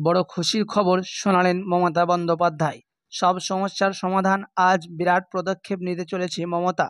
বড় খুশির খবর শোনালেন মমতা বন্দ্যোপাধ্যায়। সব সমস্যার সমাধান, আজ বিরাট পদক্ষেপ নিতে চলেছে মমতা।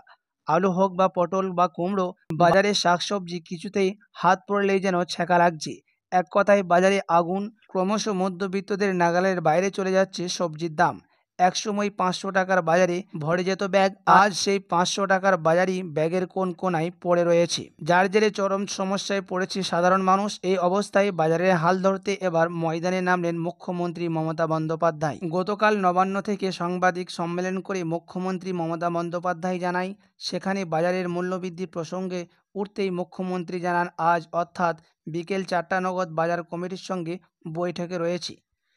আলু হোক বা পটল বা কুমড়ো, বাজারে শাকসবজি কিছুতেই হাত পড়লেই যেন ছ্যাঁকা লাগছে। এক কথায় বাজারে আগুন। ক্রমশ মধ্যবিত্তদের নাগালের বাইরে চলে যাচ্ছে সবজির দাম। একসময় 500 টাকার বাজারে ভরে যেত ব্যাগ, আজ সেই 500 টাকার বাজারই ব্যাগের কোন কোনায় পড়ে রয়েছে, যার জেরে চরম সমস্যায় পড়েছে সাধারণ মানুষ। এই অবস্থায় বাজারের হাল ধরতে এবার ময়দানে নামলেন মুখ্যমন্ত্রী মমতা বন্দ্যোপাধ্যায়। গতকাল নবান্ন থেকে সাংবাদিক সম্মেলন করে মুখ্যমন্ত্রী মমতা বন্দ্যোপাধ্যায় জানায়, সেখানে বাজারের মূল্যবৃদ্ধি প্রসঙ্গে উঠতেই মুখ্যমন্ত্রী জানান, আজ অর্থাৎ বিকেল 4টা নাগাদ বাজার কমিটির সঙ্গে বৈঠকে রয়েছে।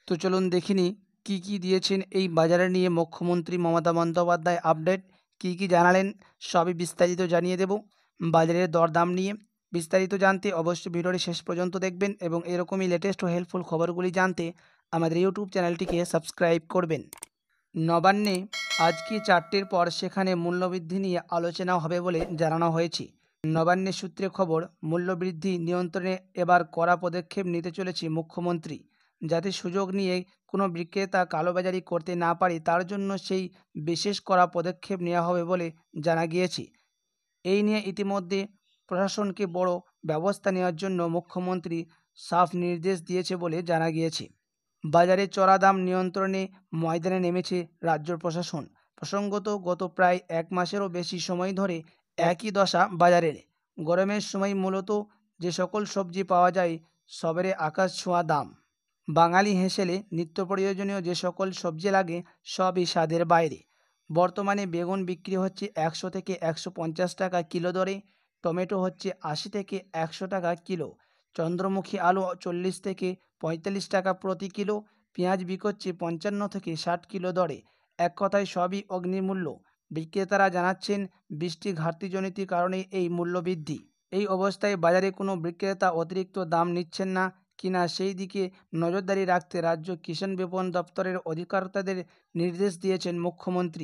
তো চলুন দেখিনি কি কি দিয়েছেন এই বাজারে নিয়ে মুখ্যমন্ত্রী মমতা বন্দ্যোপাধ্যায়। আপডেট কি কি জানালেন সবই বিস্তারিত জানিয়ে দেব। বাজারের দরদাম নিয়ে বিস্তারিত জানতে অবশ্যই ভিডিওটি শেষ পর্যন্ত দেখবেন এবং এরকমই লেটেস্ট ও হেল্পফুল খবরগুলি জানতে আমাদের ইউটিউব চ্যানেলটিকে সাবস্ক্রাইব করবেন। নবান্নে আজকে 4টের পর সেখানে মূল্যবৃদ্ধি নিয়ে আলোচনা হবে বলে জানানো হয়েছে। নবান্নের সূত্রে খবর, মূল্যবৃদ্ধি নিয়ন্ত্রণে এবার কড়া পদক্ষেপ নিতে চলেছে মুখ্যমন্ত্রী, যাতে সুযোগ নিয়ে কোনো বিক্রেতা কালোবাজারি করতে না পারে, তার জন্য সেই বিশেষ কড়া পদক্ষেপ নেওয়া হবে বলে জানা গিয়েছে। এই নিয়ে ইতিমধ্যে প্রশাসনকে বড় ব্যবস্থা নেওয়ার জন্য মুখ্যমন্ত্রী সাফ নির্দেশ দিয়েছে বলে জানা গিয়েছে। বাজারে চড়া দাম নিয়ন্ত্রণে ময়দানে নেমেছে রাজ্য প্রশাসন। প্রসঙ্গত, গত প্রায় 1 মাসেরও বেশি সময় ধরে একই দশা বাজারের। গরমের সময় মূলত যে সকল সবজি পাওয়া যায় সবেরই আকাশ ছোঁয়া দাম। বাঙালি হেসেলে নিত্য প্রয়োজনীয় যে সকল সবজি লাগে সবই স্বাদের বাইরে। বর্তমানে বেগুন বিক্রি হচ্ছে 100 থেকে 150 টাকা কিলো দরে, টমেটো হচ্ছে 80 থেকে 100 টাকা কিলো, চন্দ্রমুখী আলু 40 থেকে 45 টাকা প্রতি কিলো, পেঁয়াজ বিকোচ্ছে 55 থেকে 60 কিলো দরে। এক কথায় সবই অগ্নিমূল্য। বিক্রেতারা জানাচ্ছেন, বৃষ্টি ঘাটতিজনিত কারণে এই মূল্যবৃদ্ধি। এই অবস্থায় বাজারে কোনো বিক্রেতা অতিরিক্ত দাম নিচ্ছেন না কিনা সেই দিকে নজরদারি রাখতে রাজ্য কৃষি বিপণন দপ্তরের অধিকর্তাদের নির্দেশ দিয়েছেন মুখ্যমন্ত্রী।